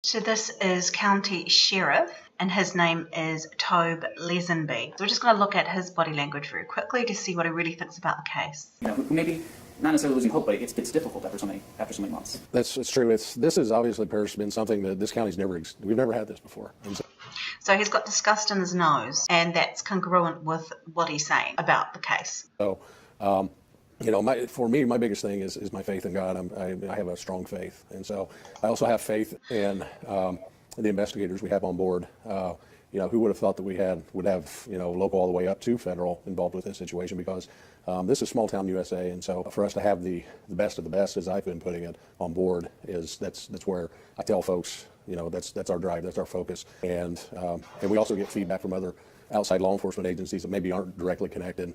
So this is County Sheriff, and his name is Tobe Lesenby. So we're just going to look at his body language very quickly to see what he really thinks about the case. You know, maybe not necessarily losing hope, but it's difficult after so many months. It's true. This is obviously, Paris, been something that this county's we've never had this before. So he's got disgust in his nose, and that's congruent with what he's saying about the case. So, you know, for me, my biggest thing is my faith in God. I have a strong faith, and so I also have faith in the investigators we have on board. You know, who would have thought that would have you know, local all the way up to federal involved with this situation, because this is small town USA, and so for us to have the best of the best, as I've been putting it, on board, that's where I tell folks, you know, that's our drive, that's our focus, and we also get feedback from other outside law enforcement agencies that maybe aren't directly connected.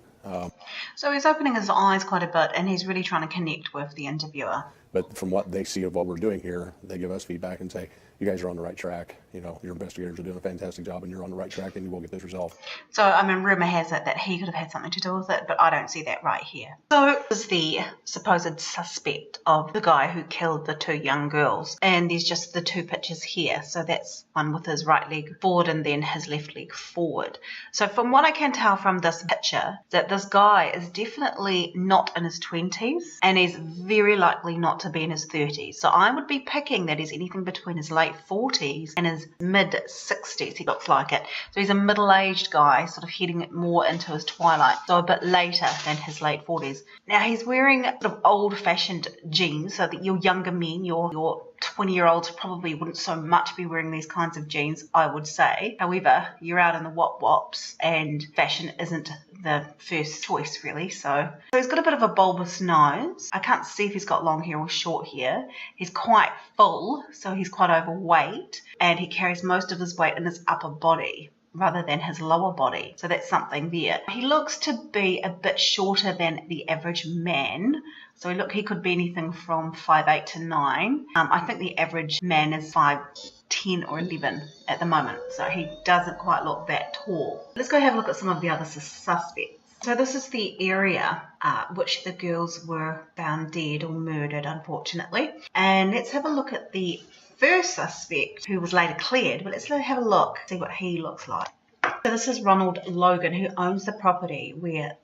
So he's opening his eyes quite a bit, and he's really trying to connect with the interviewer. But from what they see of what we're doing here, they give us feedback and say, you guys are on the right track. You know, your investigators are doing a fantastic job, and you're on the right track, and you will get this resolved. So, I mean, rumour has it that he could have had something to do with it, but I don't see that right here. So, this is the supposed suspect of the guy who killed the two young girls. And there's just the two pictures here. So, that's one with his right leg forward and then his left leg forward. So, from what I can tell from this picture, that this guy is definitely not in his 20s, and he's very likely not to be in his 30s. So, I would be picking that he's anything between his late 40s and his mid-60s, he looks like it. So he's a middle-aged guy, sort of heading more into his twilight, so a bit later than his late 40s. Now he's wearing sort of old-fashioned jeans, so that your younger men, your 20-year-olds probably wouldn't so much be wearing these kinds of jeans, I would say. However, you're out in the wop-wops, and fashion isn't the first choice, really. So he's got a bit of a bulbous nose. I can't see if he's got long hair or short hair. He's quite full, so he's quite overweight, and he carries most of his weight in his upper body rather than his lower body. So that's something there. He looks to be a bit shorter than the average man. So look, he could be anything from 5'8" to 9. I think the average man is 5'10" or 11 at the moment. So he doesn't quite look that tall. Let's go have a look at some of the other suspects. So this is the area which the girls were found dead or murdered, unfortunately. And let's have a look at the first suspect who was later cleared, but let's have a look, see what he looks like. So this is Ronald Logan, who owns the property where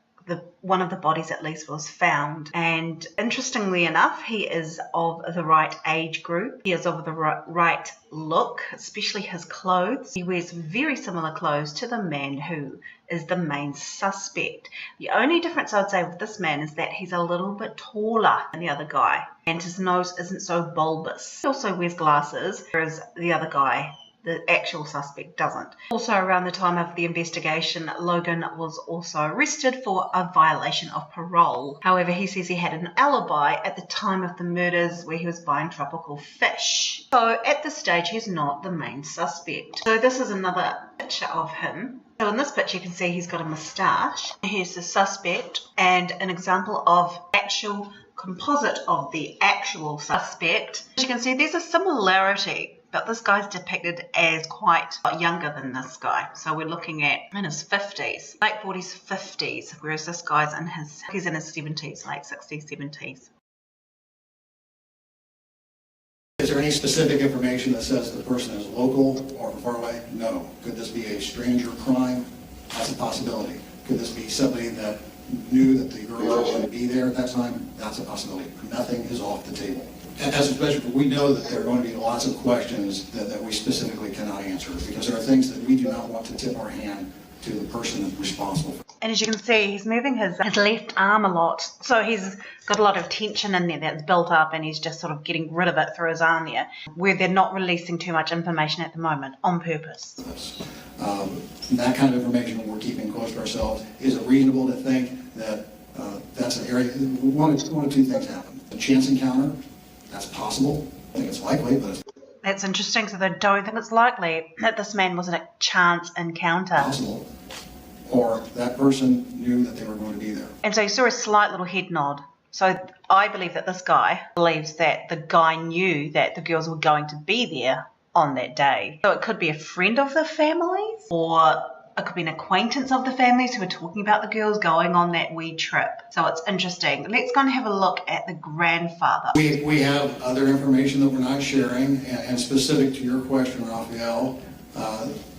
one of the bodies at least was found, and interestingly enough, he is of the right age group. He is of the right look, especially his clothes. He wears very similar clothes to the man who is the main suspect. The only difference I'd say with this man is that he's a little bit taller than the other guy, and his nose isn't so bulbous. He also wears glasses, whereas the other guy, the actual suspect, doesn't. Also, around the time of the investigation, Logan was also arrested for a violation of parole. However, he says he had an alibi at the time of the murders where he was buying tropical fish. So at this stage, he's not the main suspect. So this is another picture of him. So in this picture, you can see he's got a moustache. Here's the suspect, and an example of actual composite of the actual suspect. As you can see, there's a similarity, but this guy's depicted as quite younger than this guy. So we're looking at in his 50s, late 40s, 50s, whereas this guy's he's in his 70s, late 60s, 70s. Is there any specific information that says the person is local or from far away? No. Could this be a stranger crime? That's a possibility. Could this be somebody that knew that the girls were going to be there at that time? That's a possibility. Nothing is off the table. As a special, we know that there are going to be lots of questions that we specifically cannot answer, because there are things that we do not want to tip our hand to the person responsible for. And as you can see, he's moving his left arm a lot. So he's got a lot of tension in there that's built up, and he's just sort of getting rid of it through his arm there, where they're not releasing too much information at the moment on purpose. That kind of information we're keeping close to ourselves. Is it reasonable to think that that's an area, one of two things happen. A chance encounter, that's possible. I think it's likely, but that's interesting. So they don't think it's likely that this man was in a chance encounter. Possible. Or that person knew that they were going to be there. And so you saw a slight little head nod. So I believe that this guy believes that the guy knew that the girls were going to be there on that day. So it could be a friend of the family's or It could be an acquaintance of the families who were talking about the girls going on that wee trip. So it's interesting. Let's go and have a look at the grandfather. We have other information that we're not sharing, and specific to your question, Raphael,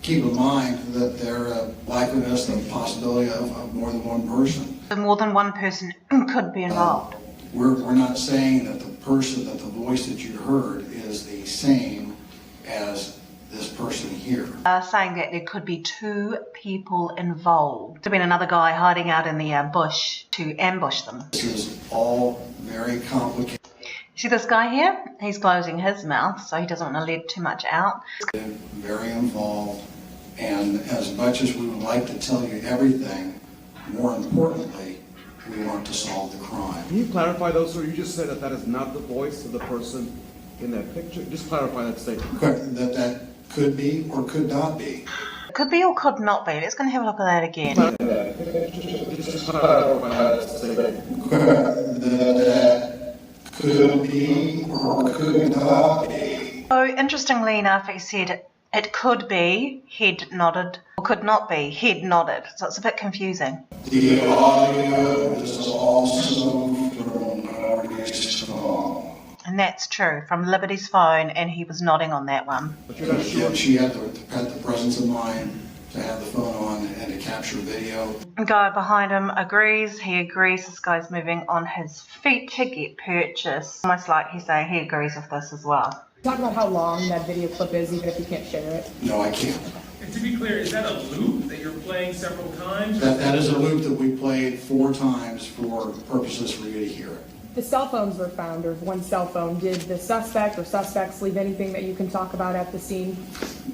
keep in mind that there likeliness and possibility of more than one person. So more than one person could be involved. We're not saying that the person, that the voice that you heard is the same as this person here. Saying that there could be two people involved. There's been another guy hiding out in the bush to ambush them. This is all very complicated. See this guy here? He's closing his mouth so he doesn't want to let too much out. Very involved, and as much as we would like to tell you everything, more importantly, we want to solve the crime. Can you clarify those, sir? You just said that that is not the voice of the person in that picture. Just clarify that statement. Correct. That could be or could not be. Could be or could not be. Let's go and have a look at that again. Just clarify that statement. That could be or could not be. So interestingly enough, he said it could be, head nodded, or could not be, head nodded. So it's a bit confusing. The audio is also from Liberty's phone. And that's true, from Liberty's phone, and he was nodding on that one. Yeah, she had the presence of mind to have the phone on and to capture video. The guy behind him agrees, he agrees this guy's moving on his feet to get purchase. Almost like he's saying he agrees with this as well. Talk about how long that video clip is, even if you can't share it. No, I can't. And to be clear, is that a loop that you're playing several times? That is a loop that we played 4 times for purposes for you to hear it. The cell phones were found, or one cell phone. Did the suspect or suspects leave anything that you can talk about at the scene?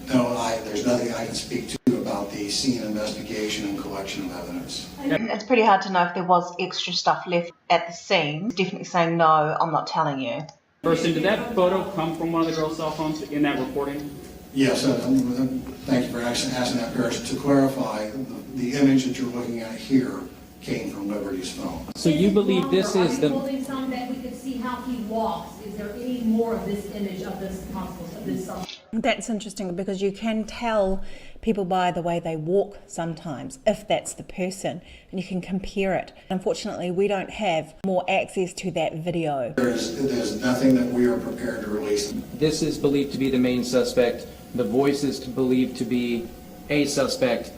No, there's nothing I can speak to about the scene investigation and collection of evidence. It's pretty hard to know if there was extra stuff left at the scene. Definitely saying no, I'm not telling you. Person, did that photo come from one of the girls' cell phones in that recording? Yes, thank you for asking that, Paris. To clarify, the image that you're looking at here came from Liberty's phone. So you believe this is the... Are you holding some that we could see how he walks? Is there any more of this image of this possible, of this song? That's interesting because you can tell people by the way they walk sometimes, if that's the person, and you can compare it. Unfortunately, we don't have more access to that video. There's nothing that we are prepared to release. This is believed to be the main suspect. The voice is believed to be a suspect.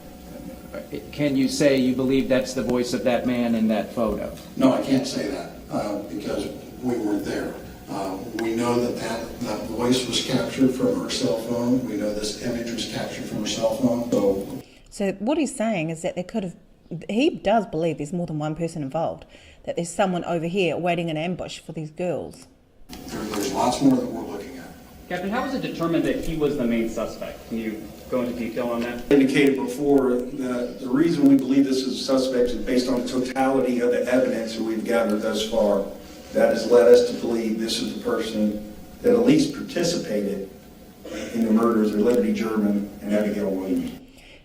Can you say you believe that's the voice of that man in that photo? No, I can't say that because we weren't there. We know that voice was captured from her cell phone. We know this image was captured from her cell phone. So what he's saying is that he does believe there's more than one person involved, that there's someone over here waiting in ambush for these girls. There's lots more that we're looking at. Captain, how was it determined that he was the main suspect? Can you go into detail on that? Indicated before, the reason we believe this is a suspect is based on the totality of the evidence that we've gathered thus far. That has led us to believe this is the person that at least participated in the murders of Liberty German and Abigail Williams.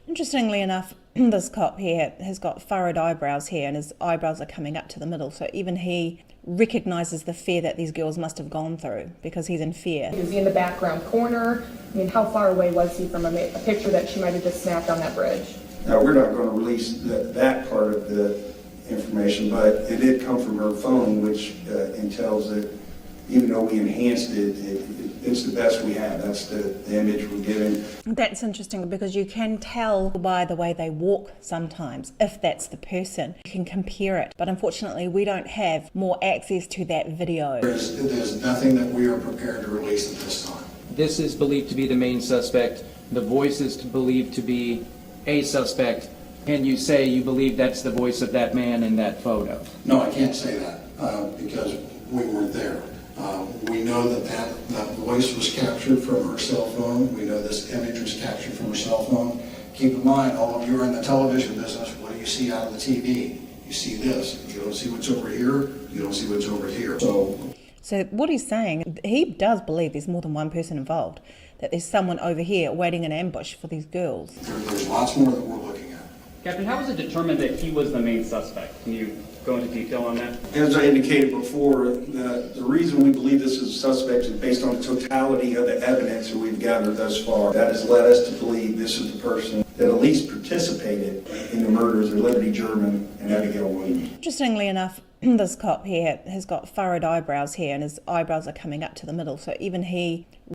Interestingly enough, this cop here has got furrowed eyebrows here, and his eyebrows are coming up to the middle, so even he recognises the fear that these girls must have gone through because he's in fear. Is he in the background corner? I mean, how far away was he from a picture that she might have just snapped on that bridge? Now, we're not going to release that part of the information, but it did come from her phone, which entails that even though we enhanced it, it's the best we have. That's the image we're given. That's interesting because you can tell by the way they walk sometimes, if that's the person. You can compare it, but unfortunately we don't have more access to that video. There's nothing that we are prepared to release at this time. This is believed to be the main suspect. The voice is believed to be a suspect. Can you say you believe that's the voice of that man in that photo? No, I can't say that because we weren't there. We know that voice was captured from her cell phone. We know this image was captured from her cell phone. Keep in mind, all of you are in the television business. What do you see out of the TV? You see this. You don't see what's over here. You don't see what's over here. So what he's saying, he does believe there's more than one person involved, that there's someone over here waiting in ambush for these girls. There's lots more that we're looking at. Captain, how was it determined that he was the main suspect? Can you go into detail on that? As I indicated before, the reason we believe this is a suspect is based on the totality of the evidence that we've gathered thus far. That has led us to believe this is the person that at least participated in the murders of Liberty German and Abigail Williams. Interestingly enough, this cop here has got furrowed eyebrows here, and his eyebrows are coming up to the middle, so even he